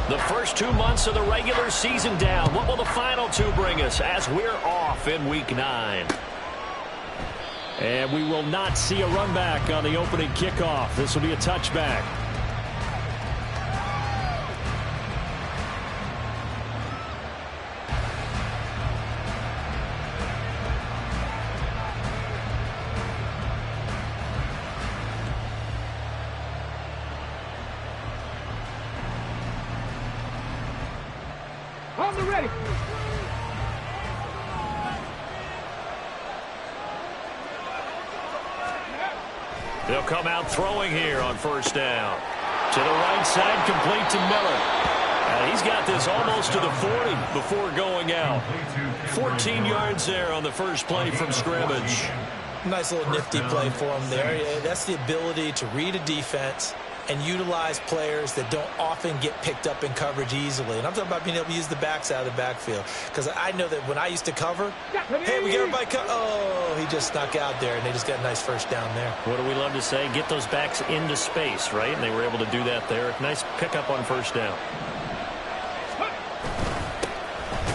The first 2 months of the regular season down. What will the final two bring us as we're off in Week 9? And we will not see a run back on the opening kickoff. This will be a touchback. On the ready. They'll come out throwing here on first down. To the right side, complete to Miller. He's got this almost to the 40 before going out. 14 yards there on the first play from scrimmage. Nice little nifty play for him there. Yeah, that's the ability to read a defense and utilize players that don't often get picked up in coverage easily. And I'm talking about being able to use the backs out of the backfield. Because I know that when I used to cover, hey, we got everybody oh, he just snuck out there, and they just got a nice first down there. What do we love to say? Get those backs into space, right? And they were able to do that there. Nice pickup on first down.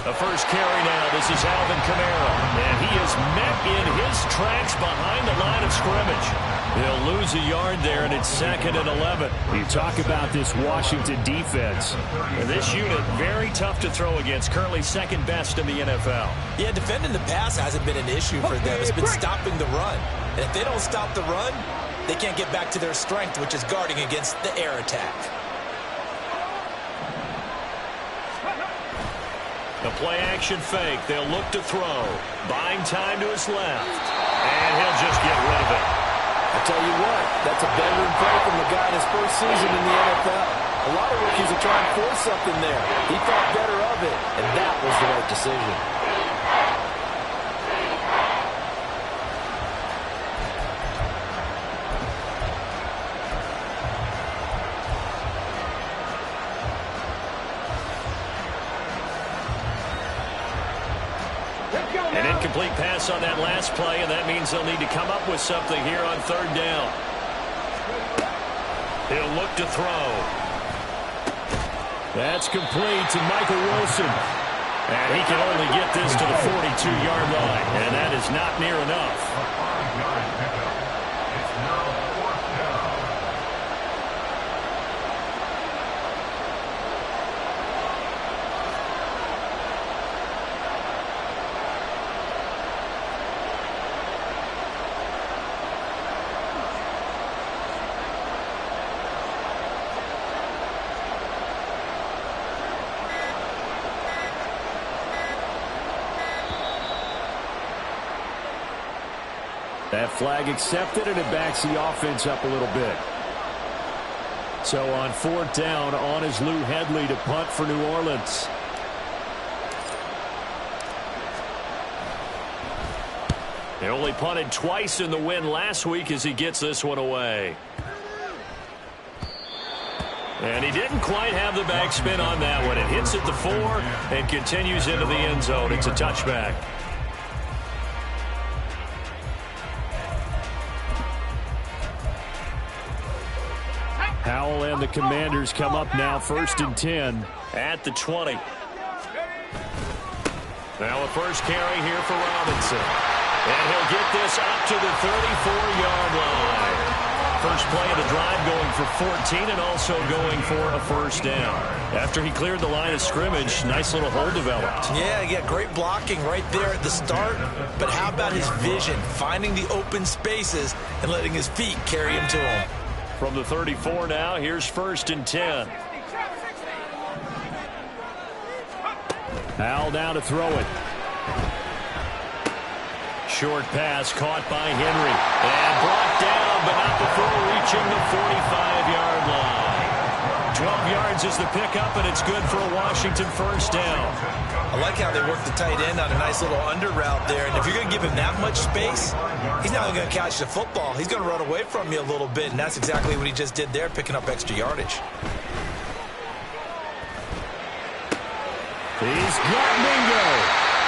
The first carry now. This is Alvin Kamara. And he is met in his tracks behind the line of scrimmage. He'll lose a yard there, and it's 2nd and 11. You talk about this Washington defense. And this unit, very tough to throw against. Currently second best in the NFL. Yeah, defending the pass hasn't been an issue for them. It's been stopping the run. And if they don't stop the run, they can't get back to their strength, which is guarding against the air attack. The play-action fake. They'll look to throw. Buying time to his left. And he'll just get rid of it. I tell you what, that's a veteran play from the guy in his first season in the NFL. A lot of rookies are trying to force something there. He thought better of it, and that was the right decision. An incomplete pass on that last play, and that means they'll need to come up with something here on third down. He'll look to throw. That's complete to Michael Wilson. And he can only get this to the 42-yard line, and that is not near enough. That flag accepted, and it backs the offense up a little bit. So on fourth down, on is Lou Hedley to punt for New Orleans. They only punted twice in the win last week as he gets this one away. And he didn't quite have the backspin on that one. It hits at the 4 and continues into the end zone. It's a touchback. Howell and the Commanders come up now, 1st and 10. At the 20. Now a first carry here for Robinson. And he'll get this up to the 34-yard line. First play of the drive going for 14 and also going for a first down. After he cleared the line of scrimmage, nice little hole developed. Yeah, great blocking right there at the start. But how about his vision, finding the open spaces and letting his feet carry him to him. From the 34 now, here's 1st and 10. Howell now to throw it. Short pass caught by Henry. And brought down, but not before reaching the 45-yard line. 12 yards is the pickup, and it's good for a Washington first down. I like how they work the tight end on a nice little under route there. And if you're going to give him that much space, he's not only going to catch the football, he's going to run away from you a little bit. And that's exactly what he just did there, picking up extra yardage. He's got Mingo.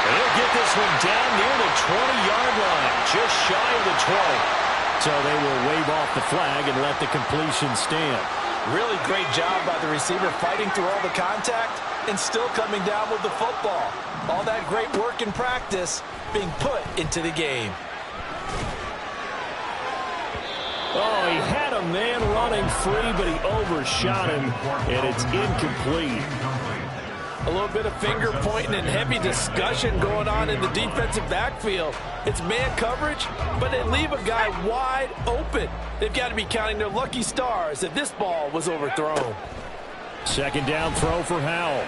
And he'll get this one down near the 20-yard line, just shy of the 20. So they will wave off the flag and let the completion stand. Really great job by the receiver fighting through all the contact and still coming down with the football. All that great work in practice being put into the game. Oh, he had a man running free, but he overshot him, and it's incomplete. A little bit of finger pointing and heavy discussion going on in the defensive backfield. It's man coverage, but they leave a guy wide open. They've got to be counting their lucky stars that this ball was overthrown. Second down throw for Howell.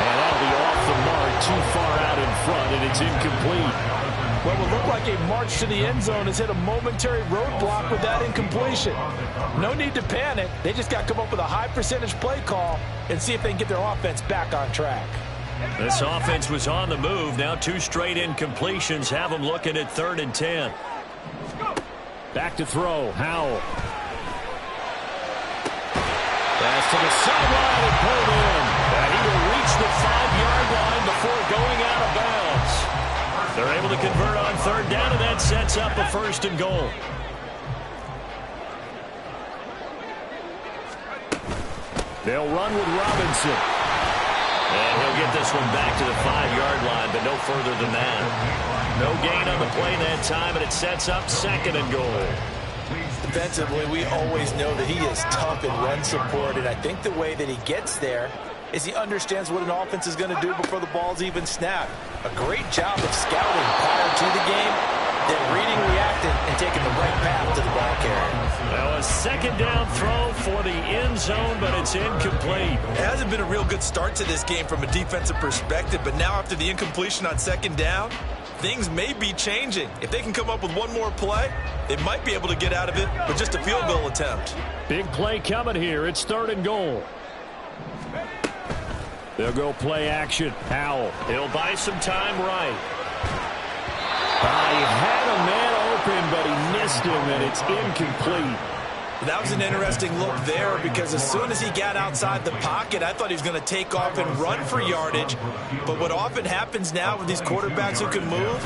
And that'll be off the mark, too far out in front, and it's incomplete. What would look like a march to the end zone has hit a momentary roadblock with that incompletion. No need to panic. They just got to come up with a high percentage play call and see if they can get their offense back on track. This offense was on the move. Now 2 straight incompletions have them looking at 3rd and 10. Back to throw, Howell. Pass to the sideline and pulled in. And he will reach the 5-yard line before going out of bounds. They're able to convert on 3rd down, and that sets up a 1st and goal. They'll run with Robinson. And he'll get this one back to the 5-yard line, but no further than that. No gain on the play that time, and it sets up 2nd and goal. Defensively, we always know that he is tough in run support, and I think the way that he gets there is he understands what an offense is going to do before the ball's even snapped. A great job of scouting prior to the game, then reading, reacting, and taking the right path to the ball carrier. Now a 2nd down throw for the end zone, but it's incomplete. It hasn't been a real good start to this game from a defensive perspective, but now after the incompletion on 2nd down, things may be changing. If they can come up with one more play, they might be able to get out of it with just a field goal attempt. Big play coming here. It's 3rd and goal. They'll go play action. Howell. He'll buy some time right. He had a man open, but he missed him, and it's incomplete. That was an interesting look there because as soon as he got outside the pocket, I thought he was going to take off and run for yardage. But what often happens now with these quarterbacks who can move,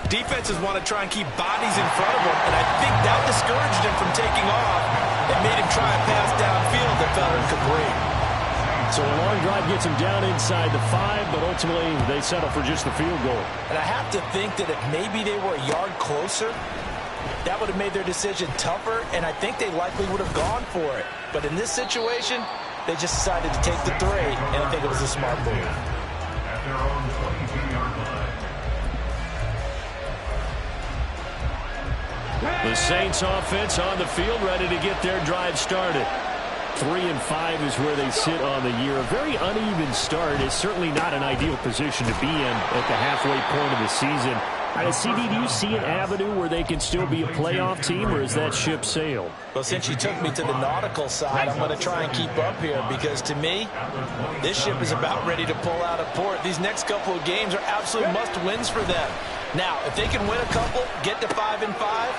defenses want to try and keep bodies in front of them, and I think that discouraged him from taking off and made him try a pass downfield that fell incomplete. So a long drive gets him down inside the 5, but ultimately they settle for just the field goal. And I have to think that if maybe they were a yard closer, that would have made their decision tougher, and I think they likely would have gone for it. But in this situation, they just decided to take the 3, and I think it was a smart move. The Saints offense on the field ready to get their drive started. 3 and 5 is where they sit on the year. A very uneven start is certainly not an ideal position to be in at the halfway point of the season. CD, do you see an avenue where they can still be a playoff team, or is that ship sailed? Well, since you took me to the nautical side, I'm going to try and keep up here because, to me, this ship is about ready to pull out of port. These next couple of games are absolute must-wins for them. Now, if they can win a couple, get to 5 and 5,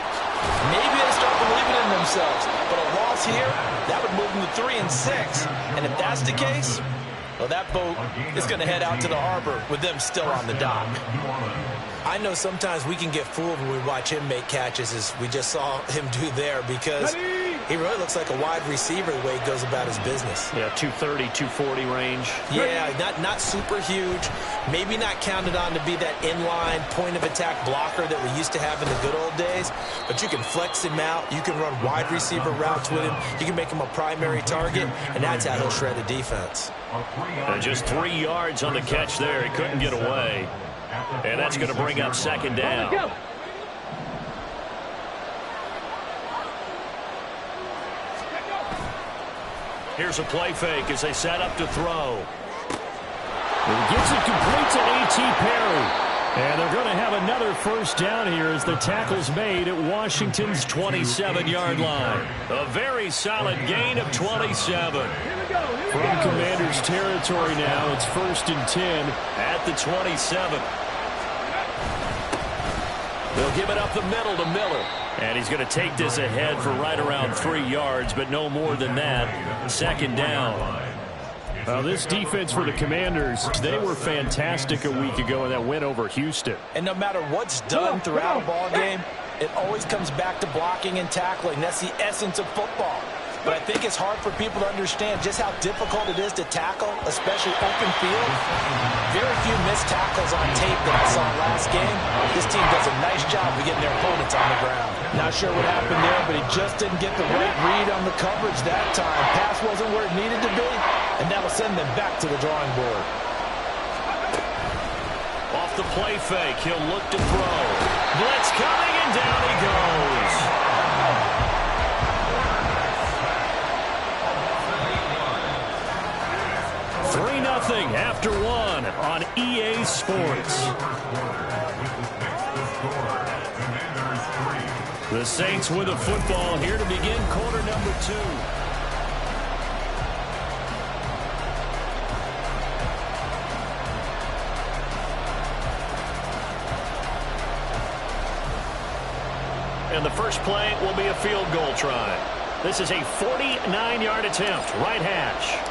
maybe they start believing in themselves. But a loss here, that would move them to 3 and 6. And if that's the case, well, that boat is going to head out to the harbor with them still on the dock. I know sometimes we can get fooled when we watch him make catches, as we just saw him do there, because he really looks like a wide receiver the way he goes about his business. Yeah, 230, 240 range. Yeah, not super huge. Maybe not counted on to be that inline point-of-attack blocker that we used to have in the good old days, but you can flex him out. You can run wide receiver routes with him. You can make him a primary target, and that's how he'll shred the defense. Just 3 yards on the catch there. He couldn't get away. And that's going to bring up 2nd down. Here's a play fake as they set up to throw. He gets it complete to A.T. Perry. And they're going to have another 1st down here as the tackle's made at Washington's 27-yard line. A very solid gain of 27. From Commanders territory now, it's 1st and 10 at the 27. They'll give it up the middle to Miller. And he's going to take this ahead for right around 3 yards, but no more than that. 2nd down. This defense for the Commanders, they were fantastic a week ago in that win over Houston. And no matter what's done throughout a ball game, it always comes back to blocking and tackling. That's the essence of football. but I think it's hard for people to understand just how difficult it is to tackle, especially open field. Very few missed tackles on tape that I saw last game. This team does a nice job of getting their opponents on the ground. Not sure what happened there, but he just didn't get the right read on the coverage that time. Pass wasn't where it needed to be, and that'll send them back to the drawing board. Off the play fake, he'll look to throw. Blitz coming, and down he goes. Nothing after one on EA Sports. The Saints with a football here to begin quarter number 2. And the first play will be a field goal try. This is a 49-yard attempt, right hash.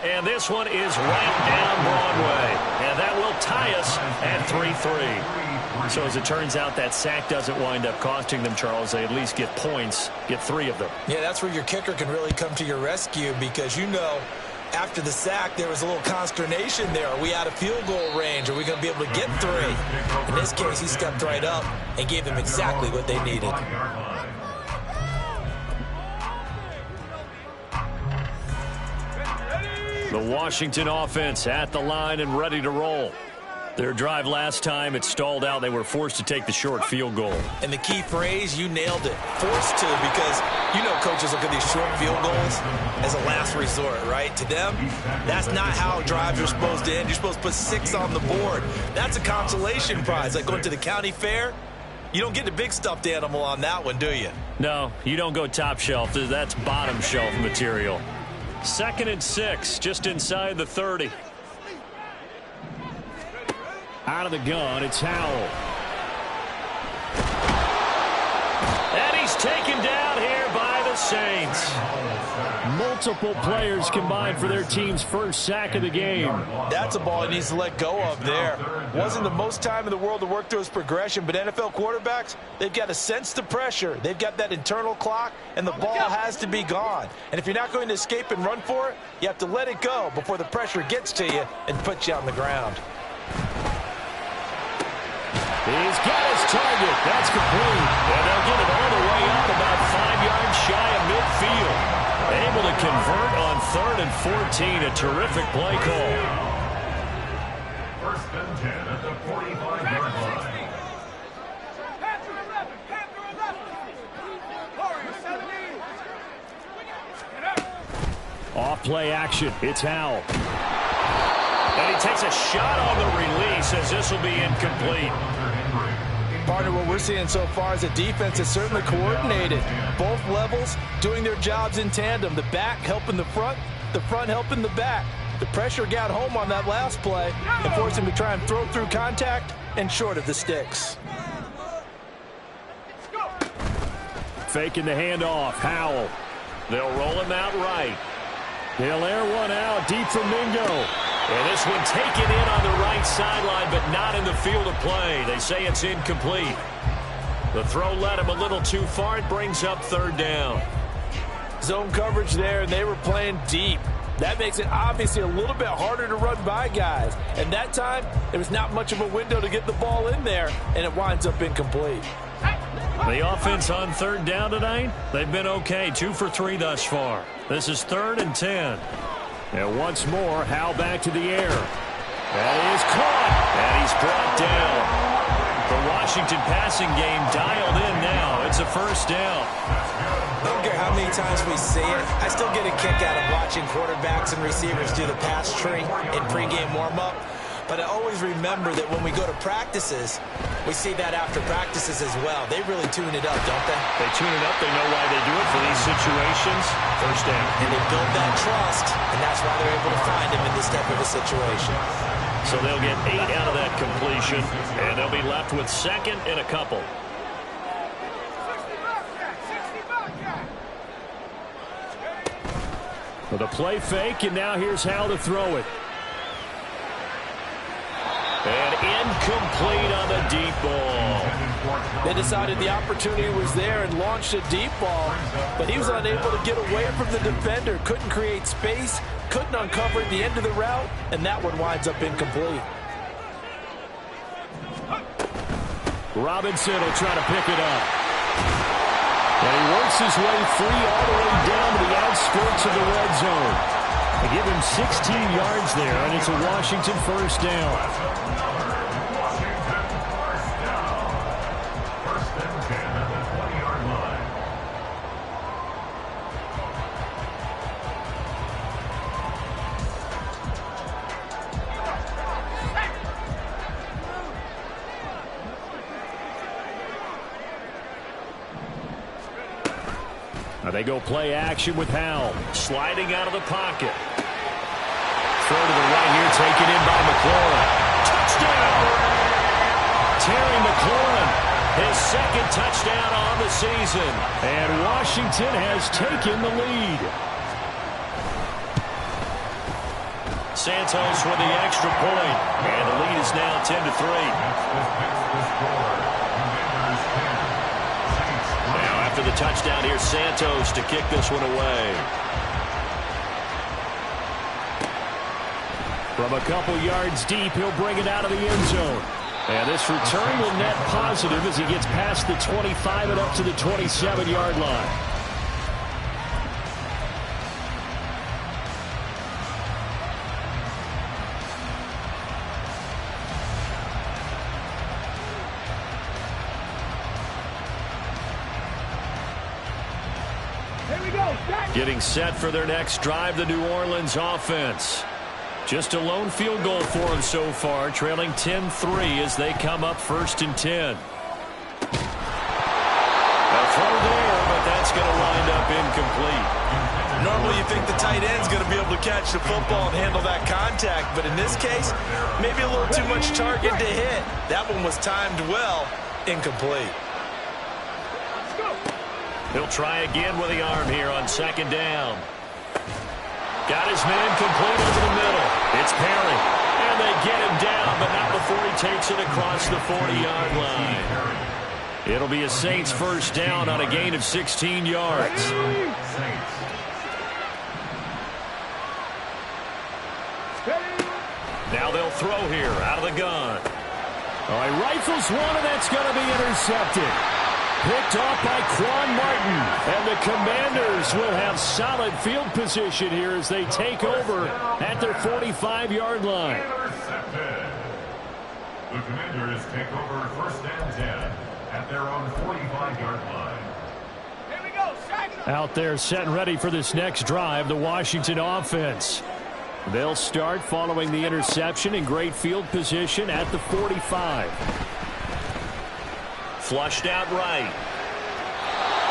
And this one is right down Broadway. And that will tie us at 3-3. So as it turns out, that sack doesn't wind up costing them, Charles. They at least get points, get 3 of them. Yeah, that's where your kicker can really come to your rescue because, you know, after the sack, there was a little consternation there. Are we out of field goal range? Are we going to be able to get 3? In this case, he stepped right up and gave them exactly what they needed. The Washington offense at the line and ready to roll. Their drive last time, it stalled out. They were forced to take the short field goal. And the key phrase, you nailed it. Forced to, because you know coaches look at these short field goals as a last resort, right? To them, that's not how drives are supposed to end. You're supposed to put 6 on the board. That's a consolation prize. Like going to the county fair, you don't get the big stuffed animal on that one, do you? No, you don't go top shelf. That's bottom shelf material. 2nd and 6, just inside the 30. Out of the gun, it's Howell. And he's taken down here by the Saints. Multiple players combined for their team's first sack of the game. That's a ball he needs to let go of there. Wasn't the most time in the world to work through his progression, but NFL quarterbacks, they've got to sense the pressure. They've got that internal clock, and the ball has to be gone. And if you're not going to escape and run for it, you have to let it go before the pressure gets to you and puts you on the ground. He's got his target. That's complete. And they'll get it all the way up about 5 yards shy of midfield. Able to convert on 3rd and 14. A terrific play call. 1st and 10 at the 45-yard line. Off play action. It's Howell. And he takes a shot on the release as this will be incomplete. Partner, what we're seeing so far is a defense that's certainly coordinated. Both levels doing their jobs in tandem. The back helping the front helping the back. The pressure got home on that last play and forced him to try and throw through contact and short of the sticks. Faking the handoff. Howell. They'll roll him out right. They'll air one out deep from Mingo. And this one taken in on the right sideline, but not in the field of play. They say it's incomplete. The throw led him a little too far. It brings up 3rd down. Zone coverage there, and they were playing deep. That makes it obviously a little bit harder to run by guys. And that time, there was not much of a window to get the ball in there, and it winds up incomplete. The offense on 3rd down tonight, they've been okay. 2 for 3 thus far. This is 3rd and 10. And once more, Howell back to the air. That is caught. And he's brought down. The Washington passing game dialed in now. It's a 1st down. I don't care how many times we see it. I still get a kick out of watching quarterbacks and receivers do the pass tree in pregame warm-up. But I always remember that when we go to practices, we see that after practices as well. They really tune it up, don't they? They tune it up. They know why they do it for these situations. 1st down. And they build that trust, and that's why they're able to find him in this type of a situation. So they'll get 8 out of that completion, and they'll be left with 2nd and a couple. With a play fake, and now here's how to throw it. And incomplete on the deep ball. They decided the opportunity was there and launched a deep ball, but he was unable to get away from the defender, couldn't create space, couldn't uncover at the end of the route, and that one winds up incomplete. Robinson will try to pick it up. And he works his way free all the way down to the outskirts of the red zone. They give him 16 yards there, and it's a Washington first down. They go play action with Howell. Sliding out of the pocket. Throw to the right here, taken in by McLaurin. Touchdown! Terry McLaurin, his second touchdown on the season. And Washington has taken the lead. Santos for the extra point. And the lead is now 10-3. After the touchdown, here's Santos to kick this one away. From a couple yards deep, he'll bring it out of the end zone. And this return will net positive as he gets past the 25 and up to the 27-yard line. Getting set for their next drive, the New Orleans offense. Just a lone field goal for them so far, trailing 10-3 as they come up 1st and 10. A throw there, but that's going to wind up incomplete. Normally you think the tight end's going to be able to catch the football and handle that contact, but in this case, maybe a little too much target to hit. That one was timed well, incomplete. He'll try again with the arm here on 2nd down. Got his man complete over the middle. It's Perry. And they get him down, but not before he takes it across the 40-yard line. It'll be a Saints first down on a gain of 16 yards. Now they'll throw here out of the gun. All right, rifles one, and that's going to be intercepted. Picked off by Quan Martin. And the Commanders will have solid field position here as they take over at their 45-yard line. The Commanders take over 1st and 10 at their own 45-yard line. Here we go, out there set and ready for this next drive, the Washington offense. They'll start following the interception in great field position at the 45. Flushed out right.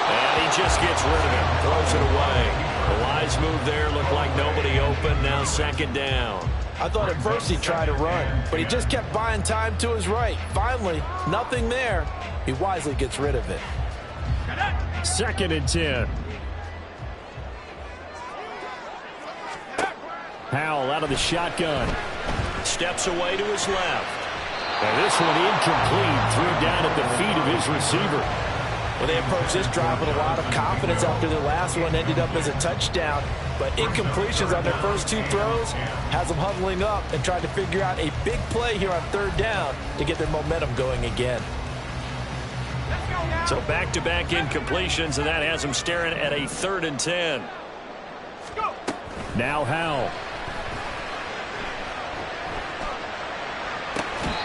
And he just gets rid of it. Throws it away. The wise move there. Looked like nobody open. Now 2nd down. I thought at first he'd try to run, but he just kept buying time to his right. Finally, nothing there. He wisely gets rid of it. 2nd and 10. Howell out of the shotgun. Steps away to his left. And this one incomplete. Threw down at the feet of his receiver. Well, they approached this drive with a lot of confidence after the last one ended up as a touchdown. But incompletions on their first 2 throws has them huddling up and trying to figure out a big play here on 3rd down to get their momentum going again. So back-to-back incompletions, and that has them staring at a 3rd and 10. Now Howell.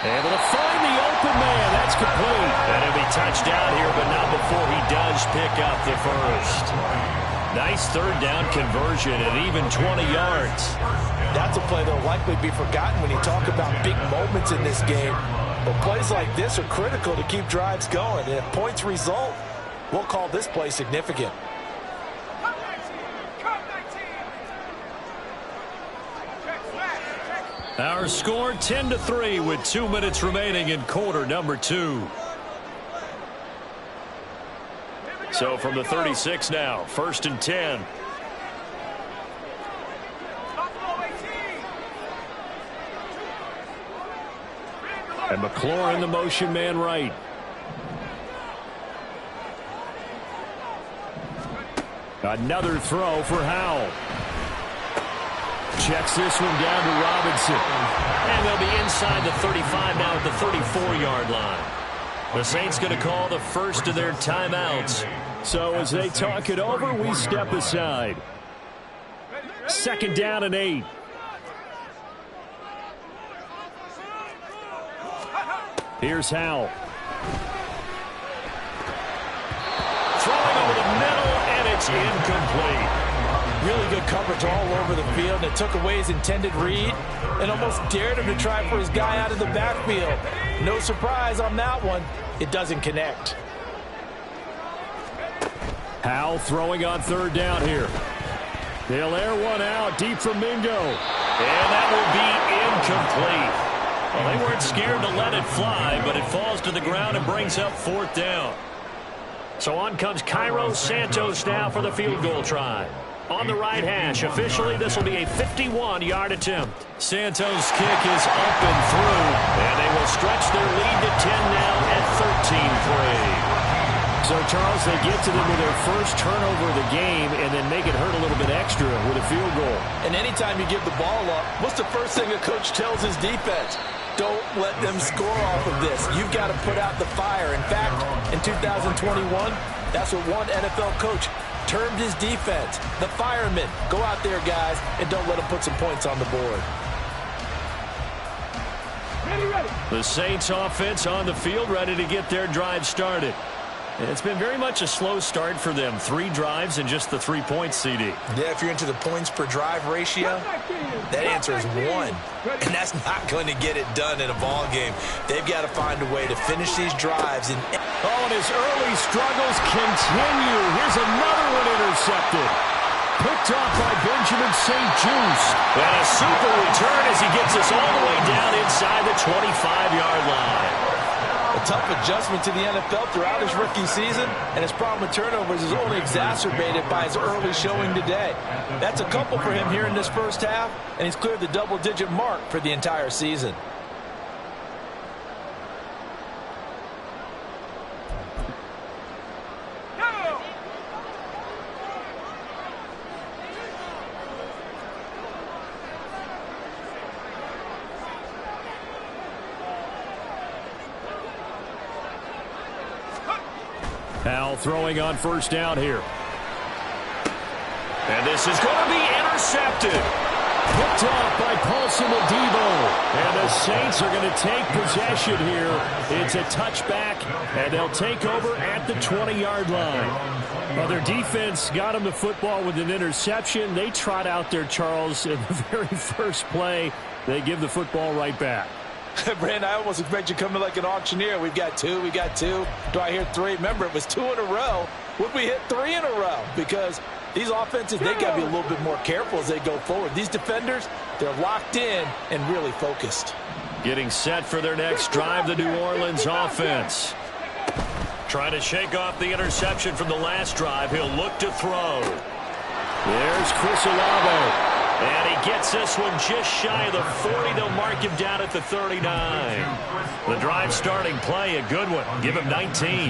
Able to find the open man. That's complete. And he'll be touched down here, but not before he does pick up the first. Nice 3rd down conversion at even 20 yards. That's a play that will likely be forgotten when you talk about big moments in this game. But plays like this are critical to keep drives going. And if points result, we'll call this play significant. Our score 10-3 with 2 minutes remaining in quarter number 2. So from the 36 now, 1st and 10. And McLaurin, the motion man right. Another throw for Howell. Checks this one down to Robinson. And they'll be inside the 35 now at the 34-yard line. The Saints going to call the first of their timeouts. So as they talk it over, we step aside. 2nd down and 8. Here's Howell. Throwing over the middle, and it's incomplete. Really good coverage all over the field. It took away his intended read and almost dared him to try for his guy out of the backfield. No surprise on that one. It doesn't connect. Howell throwing on 3rd down here. They'll air one out deep from Mingo. And that will be incomplete. Well, they weren't scared to let it fly, but it falls to the ground and brings up 4th down. So on comes Cairo Santos now for the field goal try. On the right hash, officially this will be a 51-yard attempt. Santos' kick is up and through, and they will stretch their lead to 10 now at 13-3. So, Charles, they get to them with their first turnover of the game and then make it hurt a little bit extra with a field goal. And anytime you give the ball up, what's the first thing a coach tells his defense? Don't let them score off of this. You've got to put out the fire. In fact, in 2021, that's what one NFL coach termed his defense. The firemen. Go out there, guys, and don't let them put some points on the board. The Saints offense on the field, ready to get their drive started. It's been very much a slow start for them. 3 drives and just the 3 points, CD. Yeah, if you're into the points per drive ratio, that answer is 1. And that's not going to get it done in a ball game. They've got to find a way to finish these drives. And his early struggles continue. Here's another one intercepted. Picked off by Benjamin St. Just. And a super return as he gets us all the way down inside the 25-yard line. A tough adjustment to the NFL throughout his rookie season, and his problem with turnovers is only exacerbated by his early showing today. That's a couple for him here in this first half, and he's cleared the double-digit mark for the entire season. Howell throwing on 1st down here. And this is going to be intercepted. Picked off by Paulson Adebo. And the Saints are going to take possession here. It's a touchback, and they'll take over at the 20-yard line. Well, their defense got them the football with an interception. They trot out there, Charles, in the very first play. They give the football right back. Brandon, I almost expect you to come in like an auctioneer. We've got 2, we got 2. Do I hear 3? Remember, it was 2 in a row. Would we hit 3 in a row? Because these offenses, they got to be a little bit more careful as they go forward. These defenders, they're locked in and really focused. Getting set for their next drive, the New Orleans offense. Trying to shake off the interception from the last drive. He'll look to throw. There's Chris Olave. And he gets this one just shy of the 40. They'll mark him down at the 39. The drive starting play, a good one. Give him 19.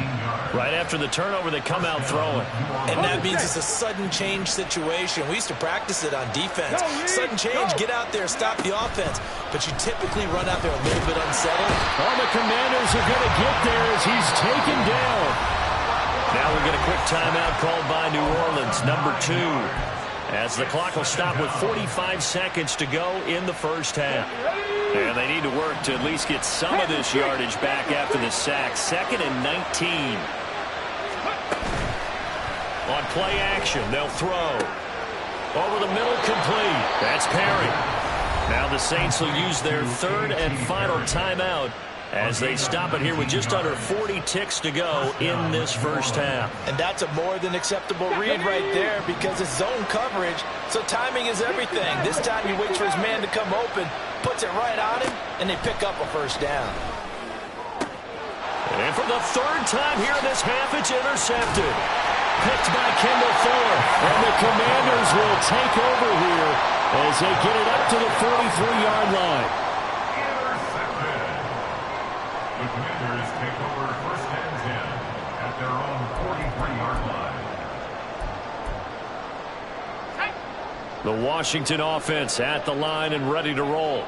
Right after the turnover, they come out throwing. And that means it's a sudden change situation. We used to practice it on defense. Sudden change, get out there, stop the offense. But you typically run out there a little bit unsettled. All the Commanders are going to get there as he's taken down. Now we'll get a quick timeout called by New Orleans, number 2. As the clock will stop with 45 seconds to go in the first half. And they need to work to at least get some of this yardage back after the sack. 2nd and 19. On play action, they'll throw. Over the middle, complete. That's Perry. Now the Saints will use their 3rd and final timeout as they stop it here with just under 40 ticks to go in this first half. And that's a more than acceptable read right there because it's zone coverage, so timing is everything. This time he waits for his man to come open, puts it right on him, and they pick up a first down. And for the 3rd time here in this half, it's intercepted. Picked by Kendall Fuller. And the Commanders will take over here as they get it up to the 43-yard line. The Commanders take over 1st and 10 at their own 43-yard line. The Washington offense at the line and ready to roll.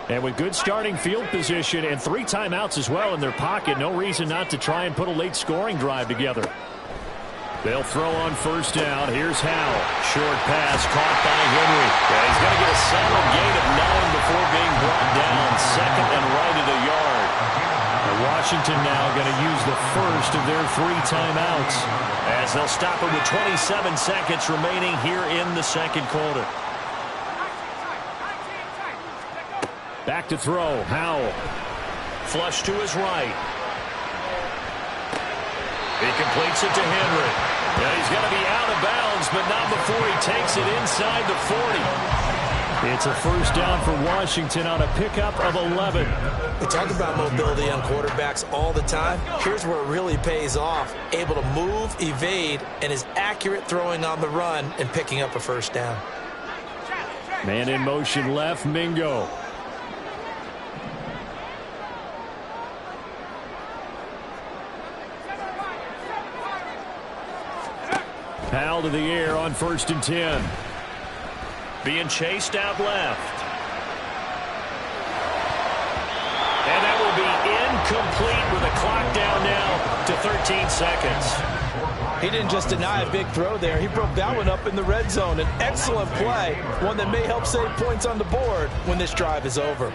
And with good starting field position and 3 timeouts as well in their pocket, no reason not to try and put a late scoring drive together. They'll throw on first down. Here's Howell. Short pass caught by Henry. And he's going to get a solid gain of 9 before being brought down. Second and right at a yard. Washington now going to use the first of their 3 timeouts. As they'll stop it with 27 seconds remaining here in the second quarter. Back to throw. Howell. Flush to his right. He completes it to Henry. Yeah, he's going to be out of bounds, but not before he takes it inside the 40. It's a first down for Washington on a pickup of 11. We talk about mobility on quarterbacks all the time. Here's where it really pays off. Able to move, evade, and is accurate throwing on the run and picking up a first down. Man in motion left, Mingo. Powell to the air on 1st and 10. Being chased out left. And that will be incomplete with a clock down now to 13 seconds. He didn't just deny a big throw there. He broke that one up in the red zone. An excellent play, one that may help save points on the board when this drive is over.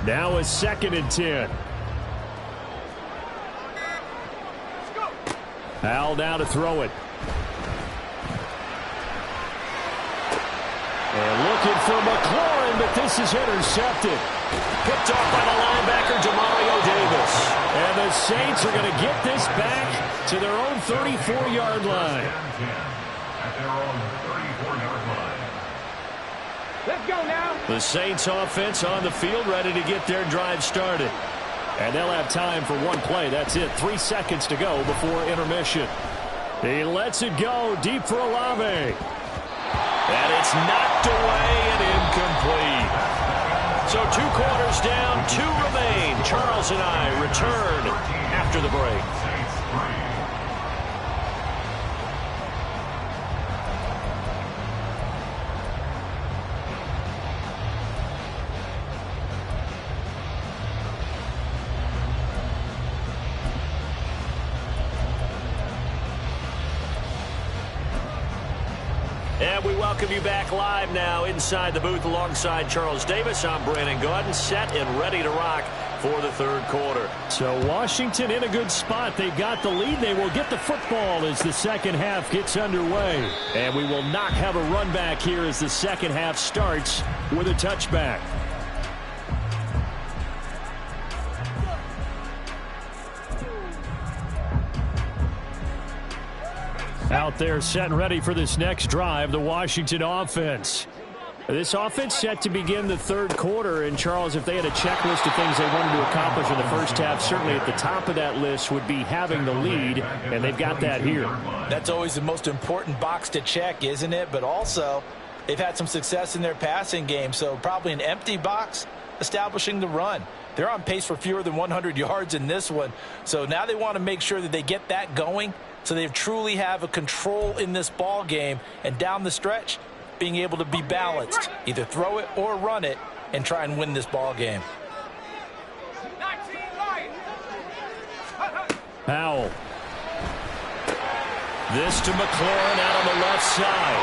Now a 2nd and 10. Powell now to throw it. And looking for McLaurin, but this is intercepted. Picked off by the linebacker, Demario Davis. And the Saints are going to get this back to their own 34-yard line. At their own 34-yard line. Let's go now. The Saints offense on the field ready to get their drive started. And they'll have time for one play. That's it. 3 seconds to go before intermission. He lets it go deep for Olave. And it's knocked away and incomplete. So 2 quarters down, 2 remain. Charles and I return after the break. And we welcome you back live now inside the booth alongside Charles Davis. I'm Brandon Gaudin, set and ready to rock for the third quarter. So Washington in a good spot. They got the lead. They will get the football as the second half gets underway. And we will not have a run back here as the second half starts with a touchback. Out there set and ready for this next drive, the Washington offense. This offense set to begin the third quarter. And, Charles, if they had a checklist of things they wanted to accomplish in the first half, certainly at the top of that list would be having the lead, and they've got that here. That's always the most important box to check, isn't it? But also, they've had some success in their passing game, so probably an empty box establishing the run. They're on pace for fewer than 100 yards in this one, so now they want to make sure that they get that going so they truly have a control in this ball game, and down the stretch, being able to be balanced, either throw it or run it, and try and win this ball game. Powell. This to McLaurin out on the left side.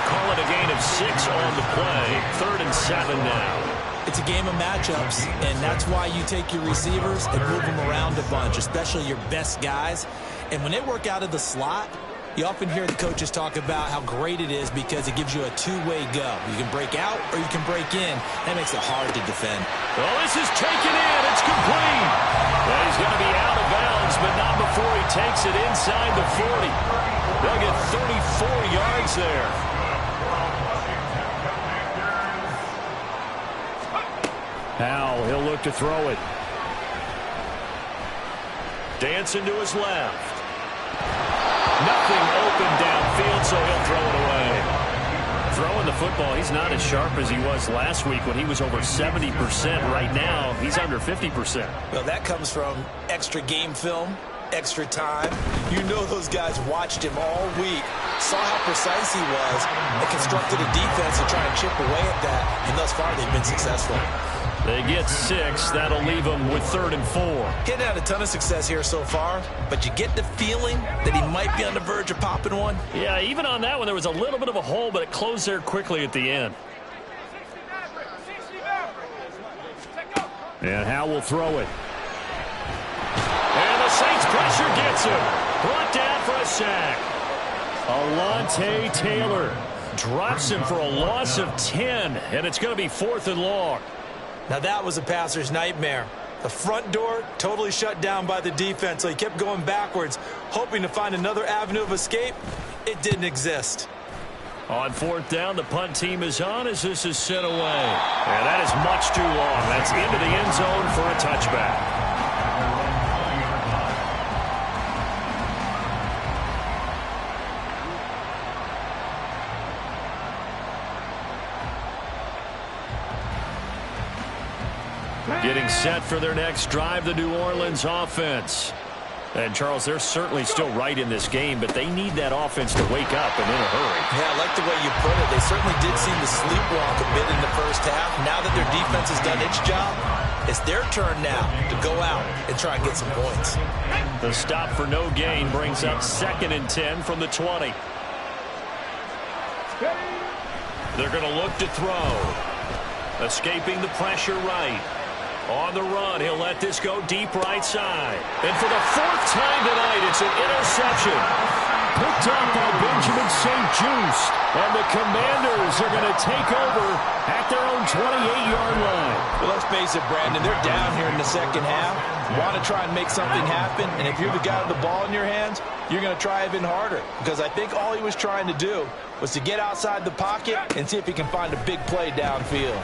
Call it a gain of 6 on the play. 3rd and 7 now. It's a game of matchups, and that's why you take your receivers and move them around a bunch, especially your best guys. And when they work out of the slot, you often hear the coaches talk about how great it is because it gives you a two-way go. You can break out or you can break in. That makes it hard to defend. Well, this is taken in. It's complete. Well, he's going to be out of bounds, but not before he takes it inside the 40. They'll get 34 yards there. Howell, he'll look to throw it. Dancing to his left. Nothing open downfield, so he'll throw it away. Throwing the football, he's not as sharp as he was last week when he was over 70%. Right now, he's under 50%. Well, that comes from extra game film, extra time. You know those guys watched him all week, saw how precise he was, and constructed a defense to try and chip away at that, and thus far they've been successful. They get 6. That'll leave them with 3rd and 4. Getting had a ton of success here so far, but you get the feeling that he might be on the verge of popping one. Yeah, even on that one, there was a little bit of a hole, but it closed there quickly at the end. And Howell will throw it. And the Saints pressure gets him. Brought down for a sack. Alontae Taylor Drops him for a loss of 10, and it's going to be 4th and long. Now that was a passer's nightmare. The front door totally shut down by the defense, so he kept going backwards, hoping to find another avenue of escape. It didn't exist. On 4th down, the punt team is on as this is sent away. And that is much too long. That's into the end zone for a touchback. Getting set for their next drive, the New Orleans offense. And, Charles, they're certainly still right in this game, but they need that offense to wake up and in a hurry. Yeah, I like the way you put it. They certainly did seem to sleepwalk a bit in the first half. Now that their defense has done its job, it's their turn now to go out and try and get some points. The stop for no gain brings up 2nd and 10 from the 20. They're going to look to throw. Escaping the pressure right. On the run, he'll let this go deep right side. And for the 4th time tonight, it's an interception. Picked up by Benjamin St-Juste. And the Commanders are going to take over at their own 28-yard line. Well, let's face it, Brandon, they're down here in the second half. Want to try and make something happen. And if you're the guy with the ball in your hands, you're going to try even harder. Because I think all he was trying to do was to get outside the pocket and see if he can find a big play downfield.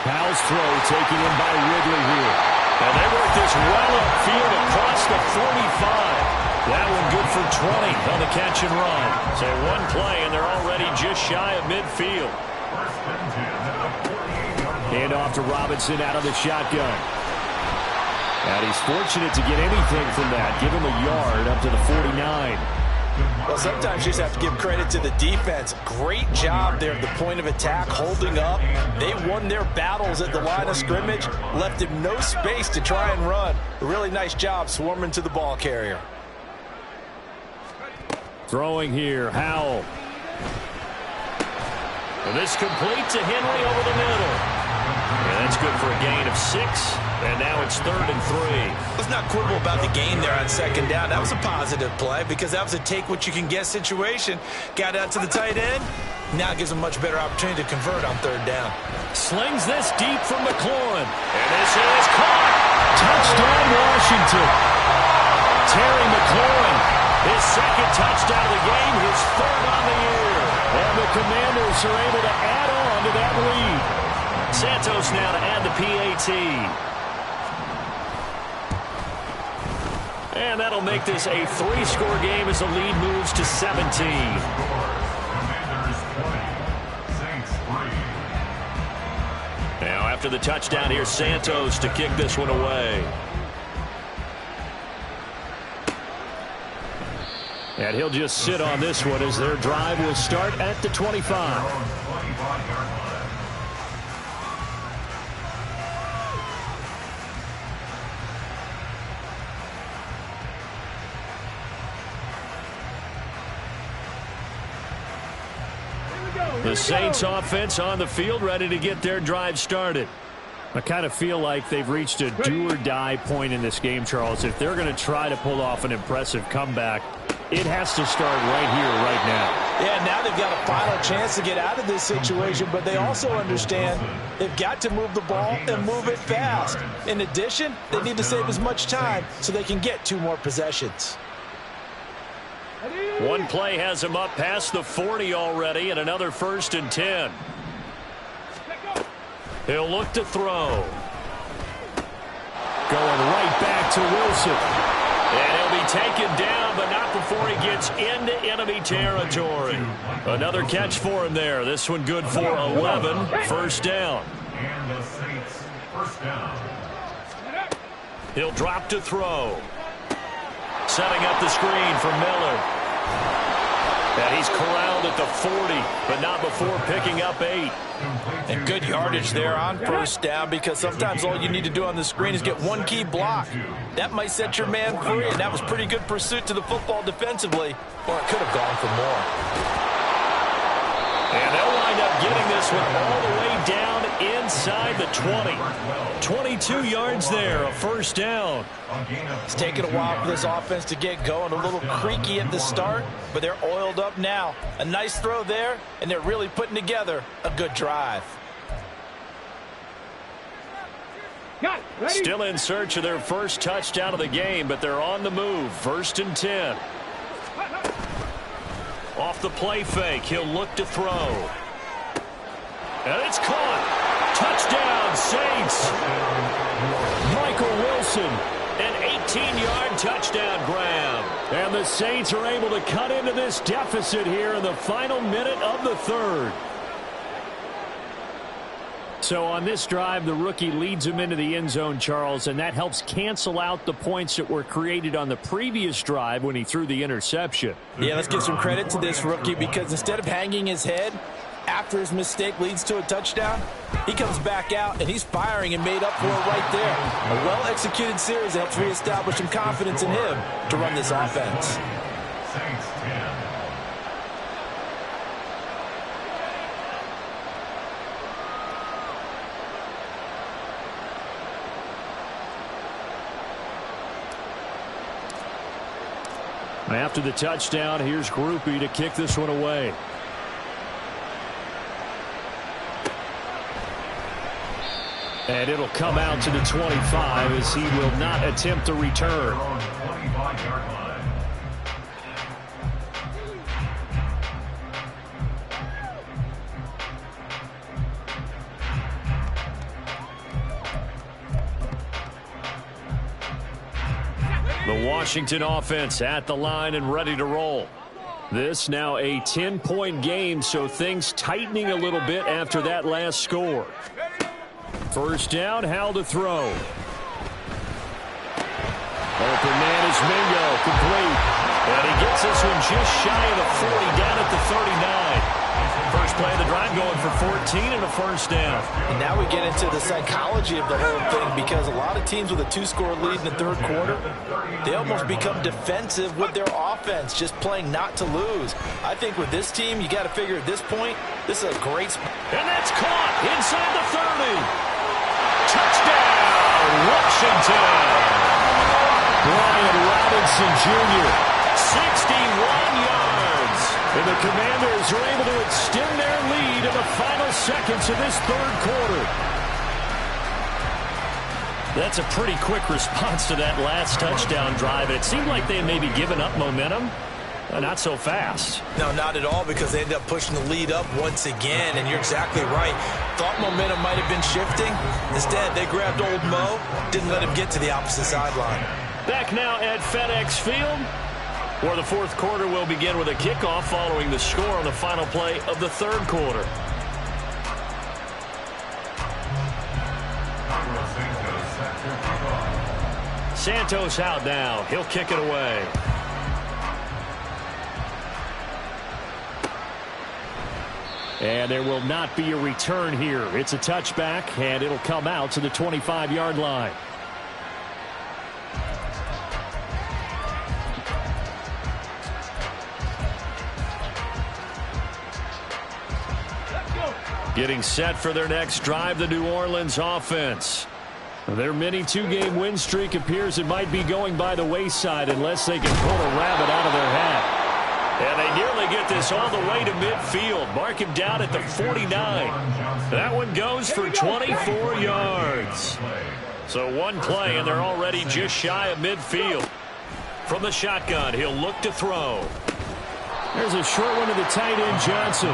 Howell's throw taking him by Ridley here. And they work this well upfield across the 45. That one good for 20 on the catch and run. So one play, and they're already just shy of midfield. Hand off to Robinson out of the shotgun. And he's fortunate to get anything from that. Give him a yard up to the 49. Well, sometimes you just have to give credit to the defense. Great job there at the point of attack, holding up. They won their battles at the line of scrimmage, left him no space to try and run. A really nice job swarming to the ball carrier. Throwing here, Howell. And this complete to Henry over the middle. And that's good for a gain of 6. And now it's 3rd and 3. Let's not quibble about the gain there on 2nd down. That was a positive play because that was a take-what-you-can-get situation. Got out to the tight end. Now it gives him a much better opportunity to convert on 3rd down. Slings this deep from McLaurin. And this is caught. Touchdown, Washington. Terry McLaurin, his 2nd touchdown of the game, his 3rd on the year. And the Commanders are able to add on to that lead. Santos now to add the PAT. And that'll make this a 3-score game as the lead moves to 17. Now after the touchdown, here's Santos to kick this one away. And he'll just sit on this one as their drive will start at the 25. The Saints offense on the field, ready to get their drive started. I kind of feel like they've reached a do-or-die point in this game, Charles. If they're going to try to pull off an impressive comeback, it has to start right here, right now. Yeah, now they've got a final chance to get out of this situation, but they also understand they've got to move the ball and move it fast. In addition, they need to save as much time so they can get 2 more possessions. One play has him up past the 40 already, and another 1st and 10. He'll look to throw. Going right back to Wilson. And he'll be taken down, but not before he gets into enemy territory. Another catch for him there. This one good for 11. First down. And the Saints, first down. He'll drop to throw. Setting up the screen for Miller. And he's corralled at the 40, but not before picking up 8. And good yardage there on first down, because sometimes all you need to do on the screen is get one key block. That might set your man free, and that was pretty good pursuit to the football defensively, or it could have gone for more. And they'll wind up getting this one all the way down inside the 20. 22 yards there, a first down. It's taken a while for this offense to get going. A little creaky at the start, but they're oiled up now. A nice throw there, and they're really putting together a good drive. Still in search of their first touchdown of the game, but they're on the move. First and 10. Off the play fake, he'll look to throw. And it's caught. Touchdown, Saints. Michael Wilson, an 18-yard touchdown grab. And the Saints are able to cut into this deficit here in the final minute of the third. So on this drive, the rookie leads him into the end zone, Charles, and that helps cancel out the points that were created on the previous drive when he threw the interception. Yeah, let's give some credit to this rookie, because instead of hanging his head after his mistake leads to a touchdown, he comes back out and he's firing and made up for it right there. A well-executed series helps reestablish some confidence in him to run this offense. Saints 10. After the touchdown, here's Groupie to kick this one away. And it'll come out to the 25 as he will not attempt to return. The Washington offense at the line and ready to roll. This now a 10-point game, so things tightening a little bit after that last score. First down, Hal to throw. Open man is Mingo, complete. And he gets this one just shy of the 40, down at the 39. First play of the drive going for 14 and a first down. And now we get into the psychology of the whole thing, because a lot of teams with a 2-score lead in the third quarter, they almost become defensive with their offense, just playing not to lose. I think with this team, you got to figure at this point, this is a great spot. And that's caught inside the 30. Touchdown, Washington. Brian Robinson Jr. 61 yards. And the Commanders are able to extend their lead in the final seconds of this third quarter. That's a pretty quick response to that last touchdown drive. It seemed like they may be giving up momentum. Not so fast. No, not at all, because they ended up pushing the lead up once again, and you're exactly right. Thought momentum might have been shifting. Instead, they grabbed old Mo, didn't let him get to the opposite sideline. Back now at FedEx Field, where the fourth quarter will begin with a kickoff following the score on the final play of the third quarter. Santos out now. He'll kick it away. And there will not be a return here. It's a touchback, and it'll come out to the 25-yard line. Getting set for their next drive, the New Orleans offense. Their mini two-game win streak appears it might be going by the wayside unless they can pull a rabbit out of their hat. And they nearly get this all the way to midfield. Mark him down at the 49. That one goes for 24 yards. So one play, and they're already just shy of midfield. From the shotgun, he'll look to throw. There's a short one to the tight end, Johnson.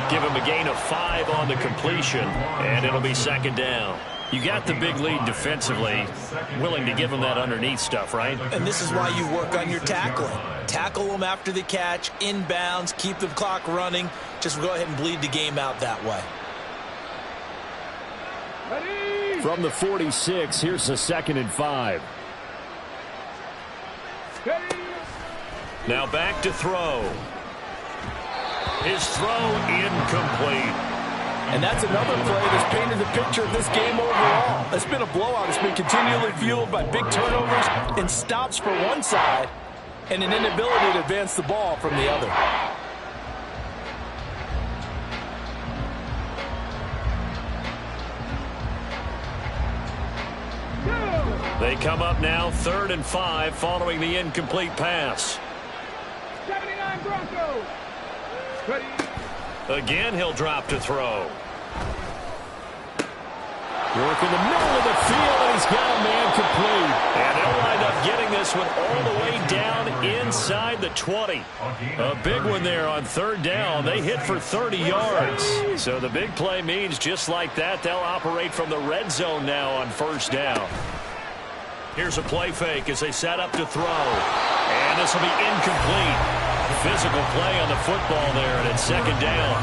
Give him a gain of 5 on the completion, and it'll be second down. You got the big lead defensively. Willing to give him that underneath stuff, right? And this is why you work on your tackling. Tackle them after the catch, inbounds, keep the clock running. Just go ahead and bleed the game out that way. From the 46, here's the 2nd and 5. Now back to throw. His throw incomplete. And that's another play that's painted the picture of this game overall. It's been a blowout. It's been continually fueled by big turnovers and stops for one side and an inability to advance the ball from the other. They come up now 3rd and 5 following the incomplete pass. 79 Broncos. Again, he'll drop to throw. Work in the middle of the field, and he's got a man complete. And they'll wind up getting this one all the way down inside the 20. A big one there on 3rd down. They hit for 30 yards. So the big play means just like that, they'll operate from the red zone now on 1st down. Here's a play fake as they set up to throw. And this will be incomplete. Physical play on the football there, and it's 2nd down.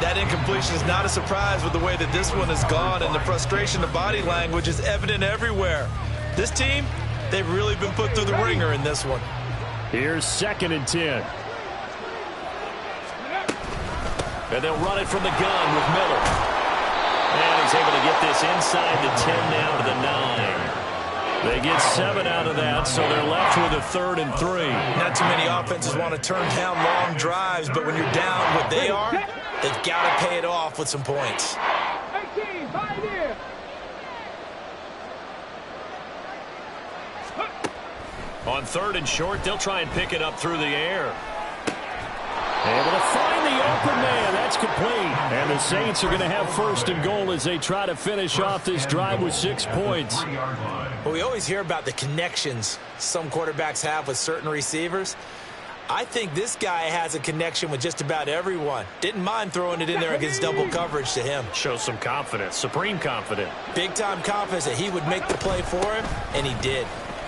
That incompletion is not a surprise with the way that this one has gone, and the frustration, the body language is evident everywhere. This team, they've really been put through the ringer in this one. Here's 2nd and 10. And they'll run it from the gun with Miller. And he's able to get this inside the 10 now to the 9. They get 7 out of that, so they're left with a 3rd and 3. Not too many offenses want to turn down long drives, but when you're down what they are, they've got to pay it off with some points. 18, 5 here. On 3rd and short, they'll try and pick it up through the air. Able to find the open man. That's complete. And the Saints are going to have 1st and goal as they try to finish off this drive with 6 points. Well, we always hear about the connections some quarterbacks have with certain receivers. I think this guy has a connection with just about everyone. Didn't mind throwing it in there against double coverage to him. Shows some confidence, supreme confidence. Big-time confidence that he would make the play for him, and he did.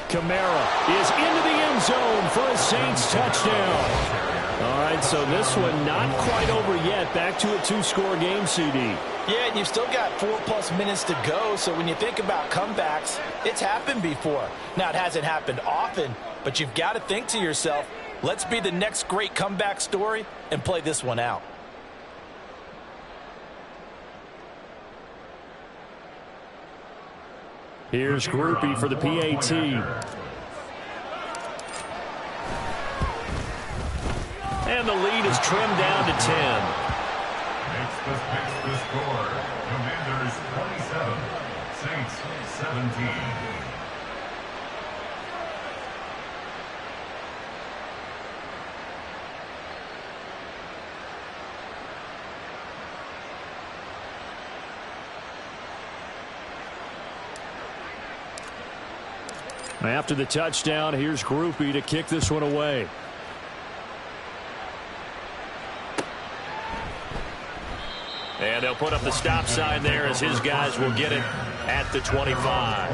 Kamara is into the end zone for a Saints touchdown. All right, so this one not quite over yet. Back to a 2-score game, CD. Yeah, and you've still got 4+ minutes to go, so when you think about comebacks, it's happened before. Now, it hasn't happened often, but you've got to think to yourself, let's be the next great comeback story and play this one out. Here's Groupie for the PAT. And the lead is trimmed down to 10. Makes the score. Commanders 27, Saints 17. After the touchdown, here's Groupie to kick this one away. And they'll put up the stop sign there as his guys will get it at the 25.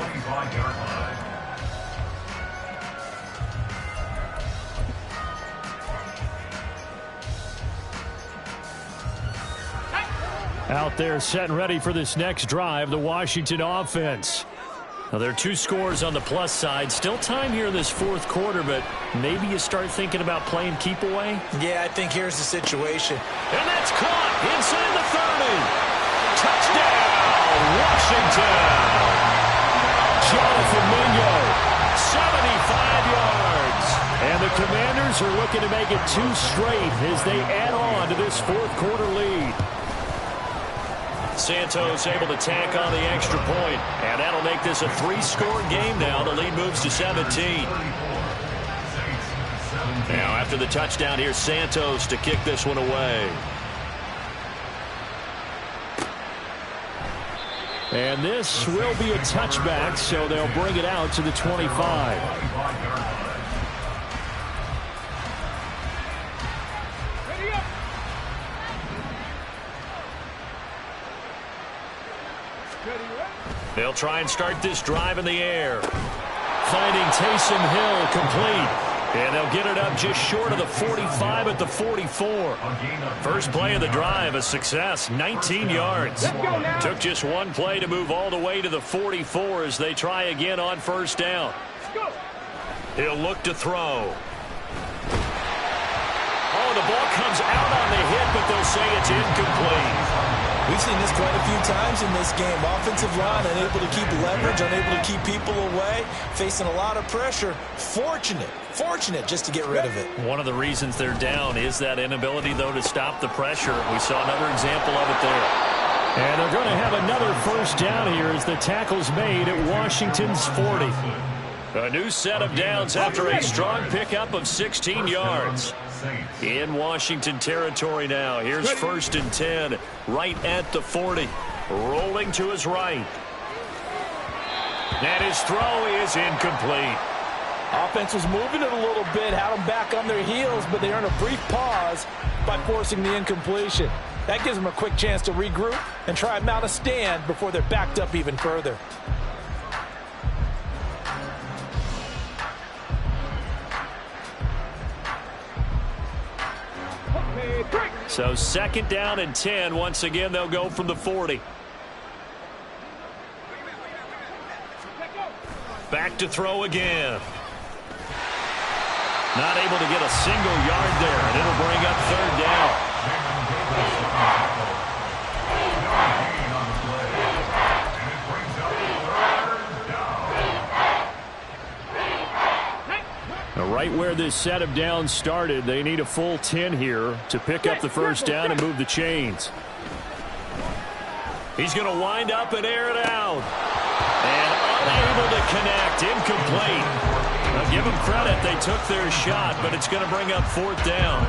Out there set and ready for this next drive, the Washington offense. Now, there are 2 scores on the plus side. Still time here in this 4th quarter, but maybe you start thinking about playing keep away? Yeah, I think here's the situation. And that's caught inside the 30. Touchdown, Washington. Jonathan Mingo. 75 yards. And the Commanders are looking to make it 2 straight as they add on to this 4th quarter lead. Santos able to tack on the extra point, and that'll make this a 3-score game now. The lead moves to 17. Now, after the touchdown, here's Santos to kick this one away. And this will be a touchback, so they'll bring it out to the 25. They'll try and start this drive in the air. Finding Taysom Hill complete. And they'll get it up just short of the 45 at the 44. First play of the drive, a success, 19 yards. Took just one play to move all the way to the 44 as they try again on first down. He'll look to throw. Oh, the ball comes out on the hit, but they'll say it's incomplete. We've seen this quite a few times in this game. Offensive line unable to keep leverage, unable to keep people away, facing a lot of pressure. Fortunate just to get rid of it. One of the reasons they're down is that inability, though, to stop the pressure. We saw another example of it there. And they're going to have another first down here as the tackle's made at Washington's 40. A new set of downs after a strong pickup of 16 yards. In Washington territory now. Here's 1st and 10 right at the 40. Rolling to his right. And his throw is incomplete. Offense was moving it a little bit, had them back on their heels, but they earned a brief pause by forcing the incompletion. That gives them a quick chance to regroup and try and mount a stand before they're backed up even further. So 2nd down and 10. Once again, they'll go from the 40. Back to throw again. Not able to get a single yard there, and it'll bring up 3rd down. Now, right where this set of downs started, they need a full 10 here to pick up the first down and move the chains. He's going to wind up and air it out. And unable to connect, incomplete. Now give them credit, they took their shot, but it's going to bring up 4th down.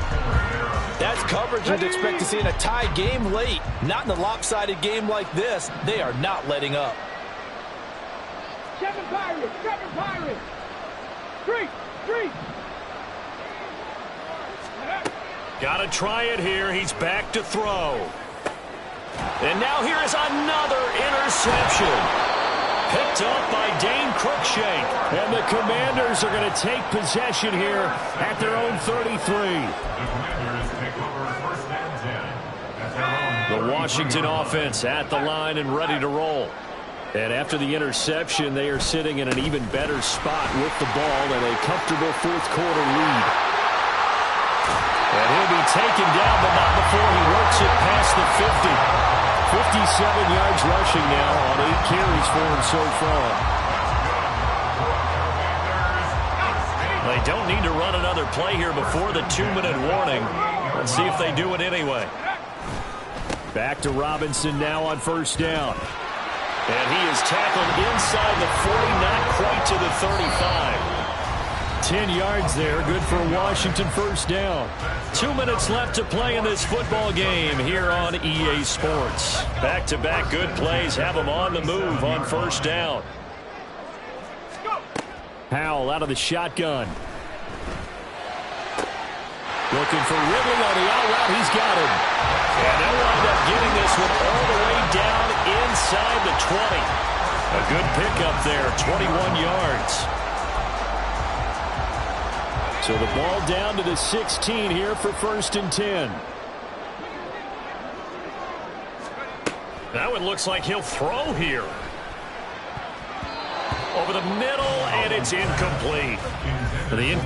That's coverage you'd expect to see in a tie game late. Not in a lopsided game like this. They are not letting up. 7 Pirates. 3. Got to try it here. He's back to throw. And now here is another interception. Picked up by Dane Cruikshank. And the Commanders are going to take possession here at their own 33. The Washington offense at the line and ready to roll. And after the interception, they are sitting in an even better spot with the ball and a comfortable 4th quarter lead. And he'll be taken down, but not before he works it past the 50. 57 yards rushing now on 8 carries for him so far. They don't need to run another play here before the 2-minute warning. Let's see if they do it anyway. Back to Robinson now on first down. And he is tackled inside the 40, not quite to the 35. 10 yards there, good for a Washington first down. 2 minutes left to play in this football game here on EA Sports. Back-to-back good plays have them on the move on first down. Howell out of the shotgun. Looking for Ridley on the out route. He's got him. And they'll wind up getting this one all the way down inside the 20. A good pickup there, 21 yards. So the ball down to the 16 here for 1st and 10. That one looks like he'll throw here. Over the middle, and it's incomplete.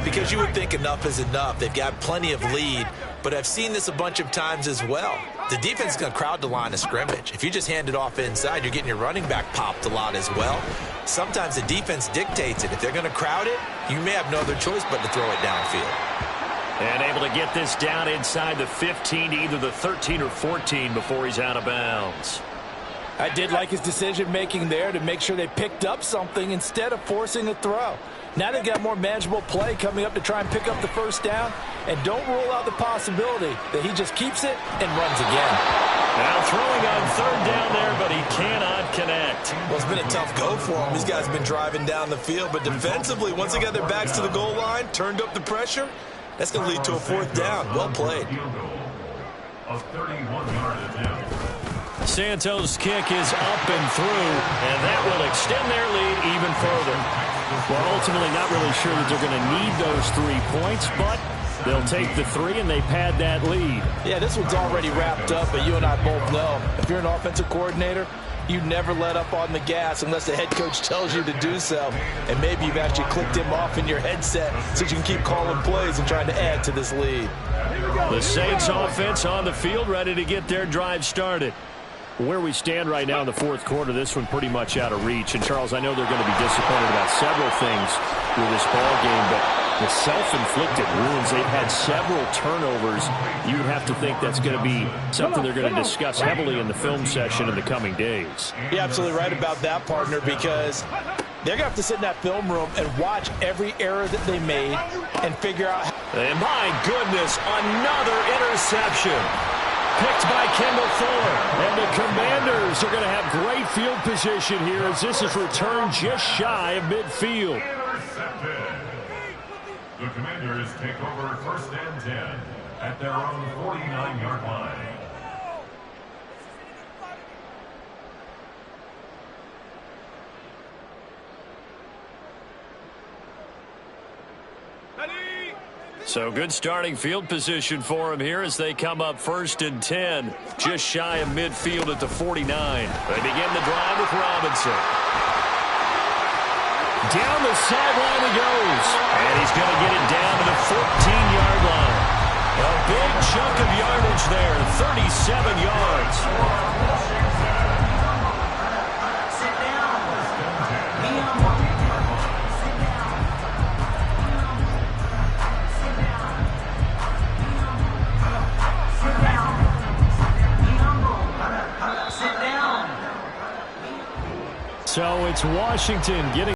Because you would think enough is enough. They've got plenty of lead, but I've seen this a bunch of times as well. The defense is going to crowd the line of scrimmage. If you just hand it off inside, you're getting your running back popped a lot as well. Sometimes the defense dictates it. If they're going to crowd it, you may have no other choice but to throw it downfield. And able to get this down inside the 15, either the 13 or 14 before he's out of bounds. I did like his decision-making there to make sure they picked up something instead of forcing a throw. Now they've got more manageable play coming up to try and pick up the first down. And don't rule out the possibility that he just keeps it and runs again. Now throwing on 3rd down there, but he cannot connect. Well, it's been a tough go for him. These guys have been driving down the field, but defensively, once they got their backs to the goal line, turned up the pressure, that's going to lead to a 4th down. Well played. Of 31 yard attempt. Santos' kick is up and through, and that will extend their lead even further. Well, ultimately not really sure that they're going to need those 3 points, but they'll take the 3 and they pad that lead. Yeah, this one's already wrapped up, but you and I both know if you're an offensive coordinator, you never let up on the gas unless the head coach tells you to do so. And maybe you've actually clicked him off in your headset so you can keep calling plays and trying to add to this lead. The Saints offense on the field, ready to get their drive started. Where we stand right now in the fourth quarter, this one pretty much out of reach. And, Charles, I know they're going to be disappointed about several things with this ball game, but the self-inflicted wounds, they've had several turnovers. You would have to think that's going to be something they're going to discuss heavily in the film session in the coming days. You're absolutely right about that, partner, because they're going to have to sit in that film room and watch every error that they made and figure out. And my goodness, another interception. Picked by Kendall Fuller. And the Commanders are going to have great field position here as this is returned just shy of midfield. Intercepted. The Commanders take over 1st and 10 at their own 49-yard line. So good starting field position for them here as they come up 1st and 10, just shy of midfield at the 49. They begin the drive with Robinson. Down the sideline he goes. And he's going to get it down to the 14-yard line. A big chunk of yardage there, 37 yards. So it's Washington getting